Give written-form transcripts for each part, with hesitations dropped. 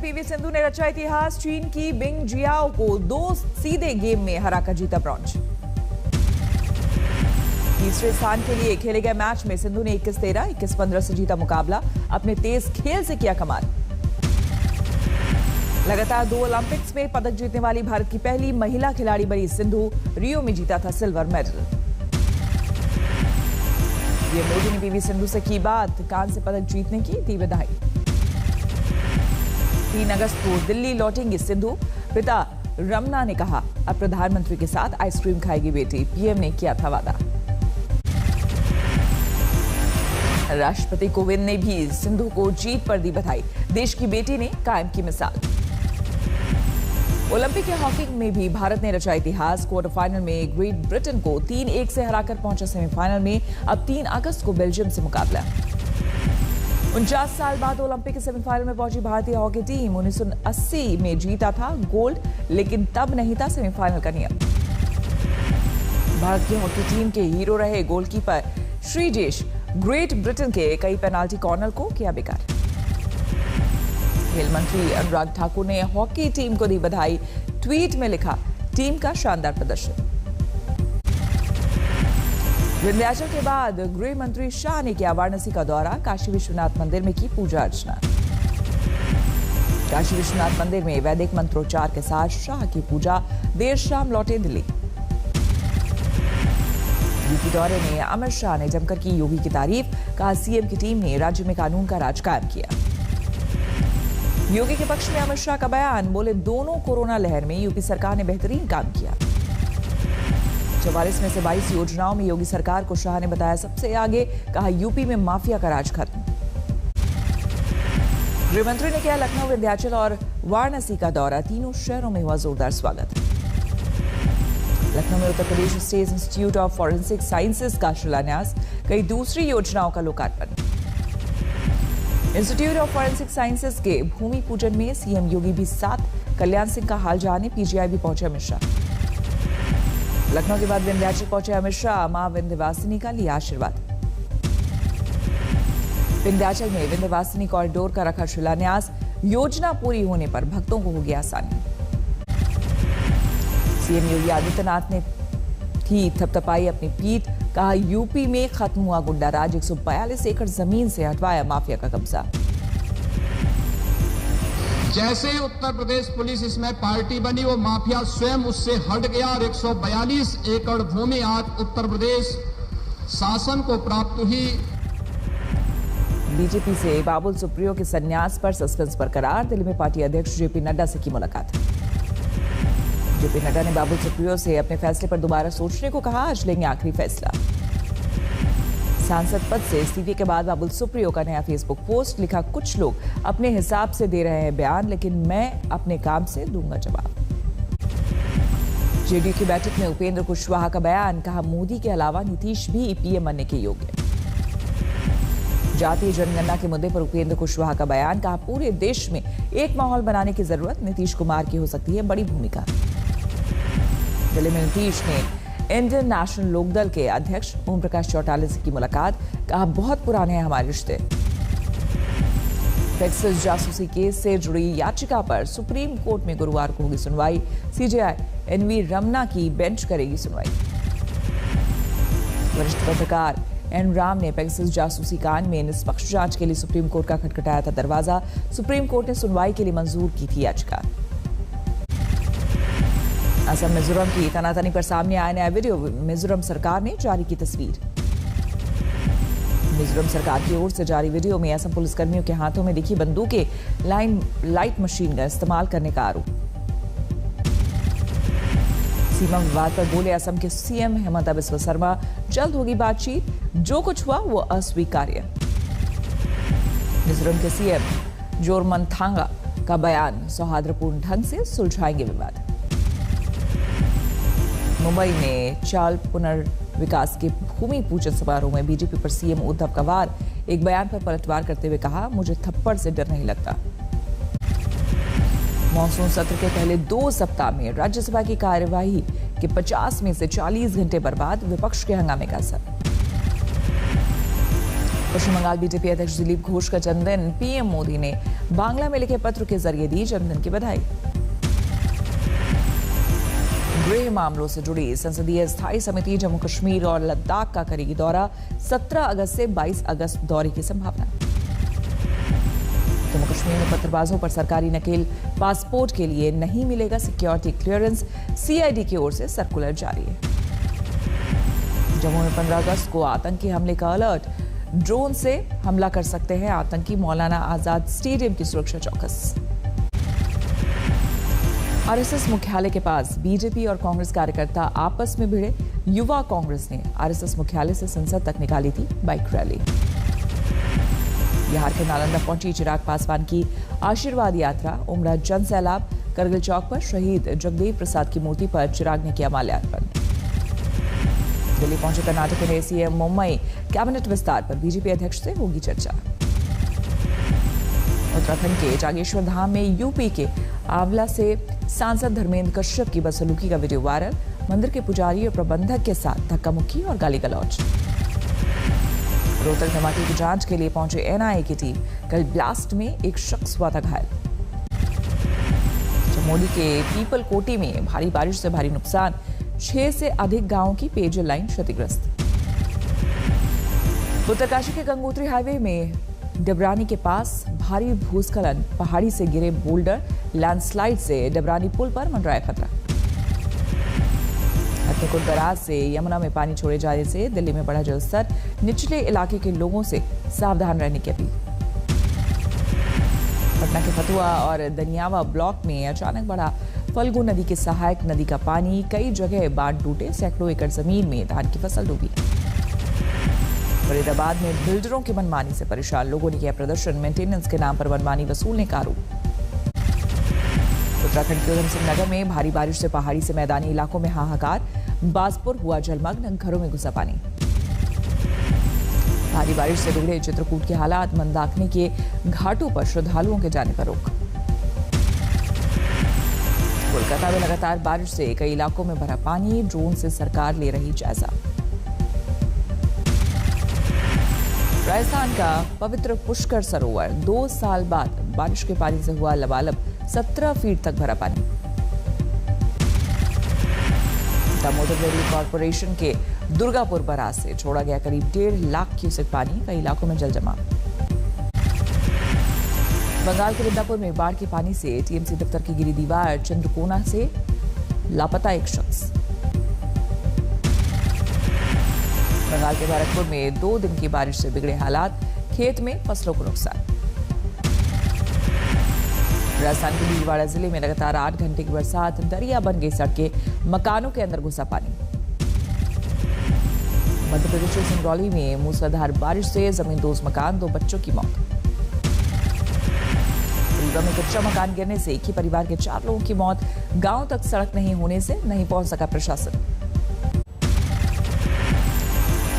PV Sindhu ने रचा इतिहास। चीन की बिंग जियाओ को 2 सीधे गेम में हराकर जीता ब्रॉन्ज। तीसरे स्थान के लिए खेले गए मैच में सिंधु ने 21-13, 21-15 से जीता मुकाबला। अपने तेज खेल से किया कमाल। लगातार 2 ओलंपिक्स में पदक जीतने वाली भारत की पहली महिला खिलाड़ी बनी सिंधु। रियो में जीता था सिल्वर मेडल। ये मोदी ने पीवी सिंधु से की बात, कांस्य पदक जीतने की दी बधाई। 3 अगस्त को दिल्ली लौटेंगी सिंधु। पिता रमना ने कहा, अब प्रधानमंत्री के साथ आइसक्रीम खाएगी बेटी। पीएम ने किया था वादा। राष्ट्रपति कोविंद ने भी सिंधु को जीत पर दी बधाई। देश की बेटी ने कायम की मिसाल। ओलंपिक के हॉकी में भी भारत ने रचा इतिहास। क्वार्टर फाइनल में ग्रेट ब्रिटेन को 3-1 से हराकर पहुंचा सेमीफाइनल में। अब 3 अगस्त को बेल्जियम से मुकाबला। 49 साल बाद ओलंपिक के सेमीफाइनल में पहुंची भारतीय हॉकी टीम। 1980 में जीता था गोल्ड, लेकिन तब नहीं था सेमीफाइनल का नियम। भारत की हॉकी टीम के हीरो रहे गोलकीपर श्रीजेश ग्रेट ब्रिटेन के कई पेनाल्टी कॉर्नर को किया बेकार। खेल मंत्री अनुराग ठाकुर ने हॉकी टीम को दी बधाई। ट्वीट में लिखा, टीम का शानदार प्रदर्शन। विंध्याचल के बाद गृह मंत्री शाह ने किया वाराणसी का दौरा। काशी विश्वनाथ मंदिर में की पूजा अर्चना। काशी विश्वनाथ मंदिर में वैदिक मंत्रोच्चार के साथ शाह की पूजा। देर शाम लौटे दिल्ली। यूपी दौरे में अमित शाह ने जमकर की योगी की तारीफ। कहा, सीएम की टीम ने राज्य में कानून का राज कायम किया। योगी के पक्ष में अमित शाह का बयान। बोले, दोनों कोरोना लहर में यूपी सरकार ने बेहतरीन काम किया। 44 में से 22 योजनाओं में योगी सरकार को शाह ने बताया सबसे आगे। कहा, यूपी में माफिया का राज खत्म। गृहमंत्री ने किया लखनऊ, विंध्याचल और वाराणसी का दौरा। तीनों शहरों में हुआ जोरदार स्वागत। लखनऊ में Uttar Pradesh state institute of forensic sciences का शिलान्यास। कई दूसरी योजनाओं का लोकार्पण। इंस्टीट्यूट ऑफ फॉरेंसिक साइंसेज के भूमि पूजन में सीएम योगी भी साथ। कल्याण सिंह का हाल जाने पीजीआई भी पहुंचे अमित शाह। लखनऊ के बाद विंध्याचल पहुंचे अमित शाह। मां विंध्यवासिनी का लिया आशीर्वाद। विंध्याचल में विंध्यवासिनी कॉरिडोर का रखा शिलान्यास। योजना पूरी होने पर भक्तों को होगी आसानी। सीएम योगी आदित्यनाथ ने की थपथपाई अपनी पीठ। कहा, यूपी में खत्म हुआ गुंडा राज। 142 एकड़ जमीन से हटवाया माफिया का कब्जा। जैसे उत्तर प्रदेश पुलिस इसमें पार्टी बनी, वो माफिया स्वयं उससे हट गया और 142 एकड़ भूमि आज उत्तर प्रदेश शासन को प्राप्त हुई। बीजेपी से बाबुल सुप्रियो के संन्यास पर सस्पेंस बरकरार। दिल्ली में पार्टी अध्यक्ष जेपी नड्डा से की मुलाकात। जेपी नड्डा ने बाबुल सुप्रियो से अपने फैसले पर दोबारा सोचने को कहा। आज लेंगे आखिरी फैसला। सांसद पद से इस्तीफे के बाद बाबुल सुप्रियो का नया फेसबुक पोस्ट। लिखा, कुछ लोग अपने हिसाब से दे रहे हैं बयान, लेकिन मैं अपने काम से दूंगा जवाब। जेडीयू की बैठक में उपेंद्र कुशवाहा का बयान। कहा, मोदी के अलावा नीतीश भी पीएम बनने के योग्य। जातीय जनगणना के मुद्दे पर उपेंद्र कुशवाहा का बयान। कहा, पूरे देश में एक माहौल बनाने की जरूरत नीतीश कुमार की हो सकती है बड़ी भूमिका। दिल्ली में नीतीश ने इंडियन नेशनल लोकदल के अध्यक्ष ओम प्रकाश चौटाला से की मुलाकात। कहा, बहुत पुराने हैं हमारे रिश्ते। पेगासस जासूसी केस से जुड़ी याचिका पर सुप्रीम कोर्ट में गुरुवार को होगी सुनवाई। सीजेआई एनवी रमना की बेंच करेगी सुनवाई। वरिष्ठ पत्रकार एन राम ने पेगासस जासूसी कांड में निष्पक्ष जांच के लिए सुप्रीम कोर्ट का खटखटाया था दरवाजा। सुप्रीम कोर्ट ने सुनवाई के लिए मंजूर की थी याचिका। असम मिजोरम की तनातनी पर सामने आया नया वीडियो। मिजोरम सरकार ने जारी की तस्वीर। मिजोरम सरकार की ओर से जारी वीडियो में असम पुलिसकर्मियों के हाथों में दिखी बंदूकें, लाइट मशीन गन इस्तेमाल करने का आरोप। सीमा विवाद पर बोले असम के सीएम हेमंत बिस्वा शर्मा, जल्द होगी बातचीत, जो कुछ हुआ वो अस्वीकार्य। मिजोरम के सीएम जोरमनथांगा का बयान, सौहार्दपूर्ण ढंग से सुलझाएंगे विवाद। मुंबई में चाल पुनर्विकास के भूमि पूजन समारोह में बीजेपी पर सीएम उद्धव का वार। एक बयान पर पलटवार करते हुए कहा, मुझे थप्पड़ से डर नहीं लगता। मॉनसून सत्र के पहले 2 सप्ताह में राज्यसभा की कार्यवाही के 50 में से 40 घंटे बर्बाद। विपक्ष के हंगामे का असर। पश्चिम बंगाल बीजेपी अध्यक्ष दिलीप घोष का जन्मदिन। पीएम मोदी ने बांग्ला में लिखे पत्र के जरिए दी जन्मदिन की बधाई। गृह मामलों से जुड़ी संसदीय स्थायी समिति जम्मू कश्मीर और लद्दाख का करेगी दौरा। 17 अगस्त से 22 अगस्त दौरे की संभावना। जम्मू कश्मीर में पत्थरबाजों पर सरकारी नकेल पासपोर्ट के लिए नहीं मिलेगा सिक्योरिटी क्लियरेंस। सीआईडी की ओर से सर्कुलर जारी है। जम्मू में 15 अगस्त को आतंकी हमले का अलर्ट। ड्रोन से हमला कर सकते हैं आतंकी। मौलाना आजाद स्टेडियम की सुरक्षा चौकस। आरएसएस मुख्यालय के पास बीजेपी और कांग्रेस कार्यकर्ता आपस में भिड़े। युवा कांग्रेस ने आरएसएस मुख्यालय से संसद तक निकाली थी बाइक रैली। बिहार के नालंदा पहुंची चिराग पासवान की आशीर्वाद यात्रा। उमड़ा जन सैलाब। करगिल चौक पर शहीद जगदेव प्रसाद की मूर्ति पर चिराग ने किया माल्यार्पण। दिल्ली पहुंचे कर्नाटक के सीएम मुंबई। कैबिनेट विस्तार पर बीजेपी अध्यक्ष से होगी चर्चा। उत्तराखंड के जागेश्वर धाम में यूपी के आंवला से सांसद धर्मेंद्र कश्यप की बदसलूकी का वीडियो वायरल। मंदिर के पुजारी और प्रबंधक के साथ धक्का मुक्की और गाली गलौज। रोहतक धमाके की जांच के लिए पहुंचे एनआईए की टीम। कल ब्लास्ट में एक शख्स हुआ था घायल। चमोली के पीपल कोटी में भारी बारिश से भारी नुकसान। 6 से अधिक गांवों की पेयजल लाइन क्षतिग्रस्त। उत्तरकाशी के गंगोत्री हाईवे में डबरानी के पास भारी भूस्खलन। पहाड़ी से गिरे बोल्डर। लैंडस्लाइड से डबरानी पुल पर मंडराया खतरा। हथनीकुंड बैराज से यमुना में पानी छोड़े जाने से दिल्ली में बढ़ा जलस्तर। निचले इलाके के लोगों से सावधान रहने की अपील। पटना के फतुहा और दनियावा ब्लॉक में अचानक बढ़ा फल्गु नदी के सहायक नदी का पानी। कई जगह बांध टूटे। सैकड़ों एकड़ जमीन में धान की फसल डूबी। फरीदाबाद में बिल्डरों की मनमानी से परेशान लोगों ने किया प्रदर्शन। मेंटेनेंस के नाम पर मनमानी वसूलने का आरोप। उत्तराखंड के उधमसिंह नगर में भारी बारिश से पहाड़ी से मैदानी इलाकों में हाहाकार। बाजपुर हुआ जलमग्न। घरों में घुसा पानी। भारी बारिश से बिगड़े चित्रकूट के हालात। मंदाकिनी के घाटों पर श्रद्धालुओं के जाने पर रोक। कोलकाता में लगातार बारिश से कई इलाकों में भरा पानी। ड्रोन से सरकार ले रही जायजा। राजस्थान का पवित्र पुष्कर सरोवर 2 साल बाद बारिश के पानी से हुआ लबालब। 17 फीट तक भरा पानी। दामोदर वैली कॉर्पोरेशन के दुर्गापुर बराज से छोड़ा गया करीब 1.5 लाख क्यूसेक पानी। कई इलाकों में जल जमाव। बंगाल के मिदनापुर में बाढ़ के पानी से टीएमसी दफ्तर की गिरी दीवार। चंद्रकोना से लापता एक शख्स। बंगाल के भरतपुर में 2 दिन की बारिश से बिगड़े हालात। खेत में फसलों को नुकसान। राजस्थान के भीलवाड़ा जिले में लगातार 8 घंटे की बरसात। दरिया बन गई सड़कें। मकानों के अंदर घुसा पानी। मध्य प्रदेश के सिंगरौली में मूसलाधार बारिश से जमींदोज मकान। 2 बच्चों की मौत। रीवा में कच्चा मकान गिरने से एक ही परिवार के 4 लोगों की मौत। गांव तक सड़क नहीं होने से नहीं पहुंच सका प्रशासन।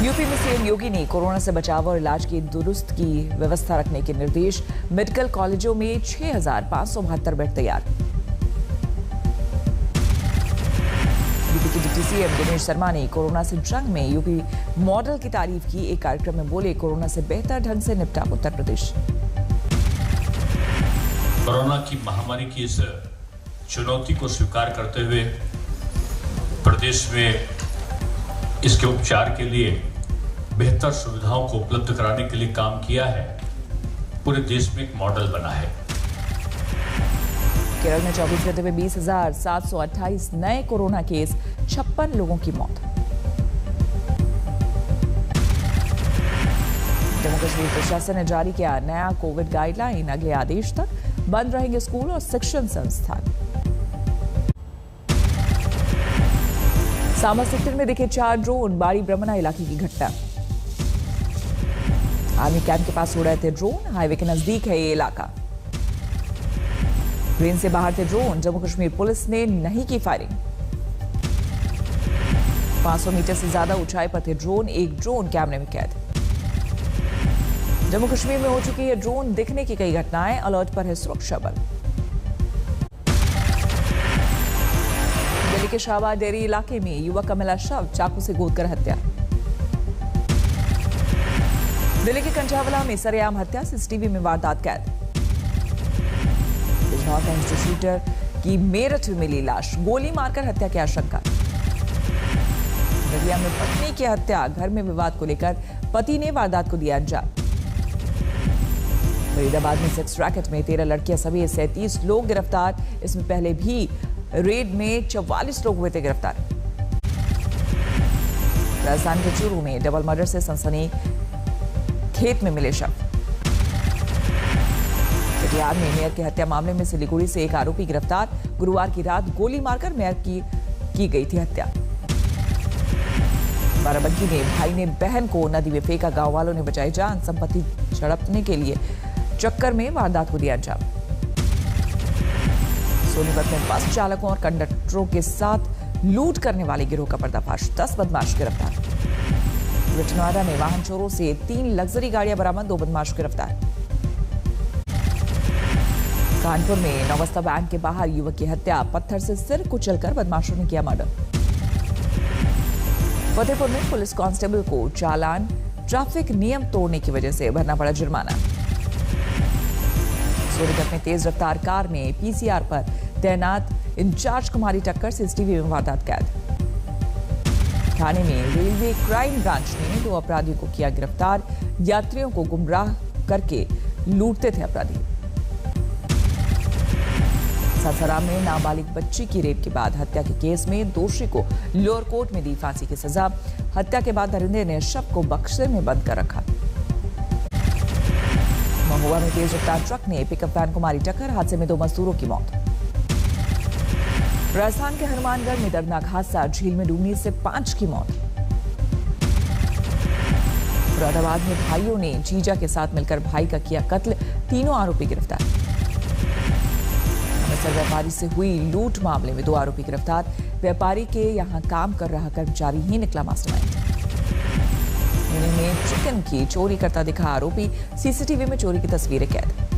यूपी में सीएम योगी ने कोरोना से बचाव और इलाज की दुरुस्त की व्यवस्था रखने के निर्देश। मेडिकल कॉलेजों में 6,572 बेड तैयार। यूपी के डिप्टी सीएम दिनेश शर्मा ने कोरोना से जंग में यूपी मॉडल की तारीफ की। एक कार्यक्रम में बोले, कोरोना से बेहतर ढंग से निपटा उत्तर प्रदेश। कोरोना की महामारी की इस चुनौती को स्वीकार करते हुए प्रदेश में इसके उपचार के लिए बेहतर सुविधाओं को उपलब्ध कराने के लिए काम किया है। पूरे देश में एक मॉडल बना है। केरल में 24 घंटे में 20,728 नए कोरोना केस। 56 लोगों की मौत। जम्मू कश्मीर प्रशासन ने जारी किया नया कोविड गाइडलाइन। अगले आदेश तक बंद रहेंगे स्कूल और शिक्षण संस्थान। सांबा सेक्टर में दिखे 4 ड्रोन। बाड़ी ब्रह्मणा इलाके की घटना। आर्मी कैंप के पास उड़ रहे थे ड्रोन। हाईवे के नजदीक है ये इलाका। ट्रेन से बाहर थे ड्रोन। जम्मू कश्मीर पुलिस ने नहीं की फायरिंग। 500 मीटर से ज्यादा ऊंचाई पर थे ड्रोन। एक ड्रोन कैमरे में कैद। जम्मू कश्मीर में हो चुकी है ड्रोन दिखने की कई घटनाएं। अलर्ट पर है सुरक्षा बल। दिल्ली के शाहबाद डेयरी इलाके में युवक का मिला शव। चाकू से गोदकर हत्या। दिल्ली के कंठावला में सरेआम हत्या, सीसीटीवी में वारदात कैद। बिजनौर का इंस्टीट्यूटर की मेरठ में मिली लाश, गोली मारकर हत्या की आशंका। दतिया में पत्नी की हत्या, घर में विवाद को लेकर पति ने वारदात को दिया अंजाम। फरीदाबाद में सेक्स रैकेट में 13 लड़कियां समेत 37 लोग गिरफ्तार। इसमें पहले भी रेड में 44 लोग हुए थे गिरफ्तार। राजस्थान के चूरू में डबल मर्डर से सनसनी, खेत में मिले शव। कटिहार में मेयर की हत्या मामले में सिलीगुड़ी से एक आरोपी गिरफ्तार। गुरुवार की रात गोली मारकर मेयर की गई थी हत्या। बाराबंकी में भाई ने बहन को नदी में फेंका, गांव वालों ने बचाई जान। संपत्ति झड़पने के लिए चक्कर में वारदात को दिया अंजाम। सोनीपत में बस चालकों और कंडक्टरों के साथ लूट करने वाले गिरोह का पर्दाफाश, 10 बदमाश गिरफ्तार। विजयनवाड़ा में वाहन चोरों से 3 लग्जरी गाड़ियां बरामद, 2 बदमाश गिरफ्तार। कानपुर में नौबस्ता बैंक के बाहर युवक की हत्या, पत्थर से सिर कुचलकर बदमाशों ने किया मर्डर। फतेहपुर में पुलिस कांस्टेबल को चालान, ट्रैफिक नियम तोड़ने की वजह से भरना पड़ा जुर्माना। सोनीपत में तेज रफ्तार कार में पीसीआर पर तैनात इंचार्ज को मारी टक्कर, सीसीटीवी में वारदात कैद। थाने में रेलवे क्राइम ब्रांच ने 2 अपराधियों को किया गिरफ्तार, यात्रियों को गुमराह करके लूटते थे अपराधी। सासाराम में नाबालिग बच्ची की रेप के बाद हत्या के केस में दोषी को लोअर कोर्ट में दी फांसी की सजा। हत्या के बाद दरिंदे ने शव को बक्से में बंद कर रखा। महुआ में तेज रफ्तार ट्रक ने पिकअप वैन को मारी टक्कर, हादसे में 2 मजदूरों की मौत। राजस्थान के हनुमानगढ़ में दर्दनाक हादसा, झील में डूबने से 5 की मौत। मुरादाबाद में भाइयों ने जीजा के साथ मिलकर भाई का किया कत्ल, 3 आरोपी गिरफ्तार। अमृतसर व्यापारी से हुई लूट मामले में 2 आरोपी गिरफ्तार। व्यापारी के यहां काम कर रहा कर्मचारी ही निकला मास्टरमाइंड। में चिकन की चोरी करता दिखा आरोपी, सीसीटीवी में चोरी की तस्वीरें कैद।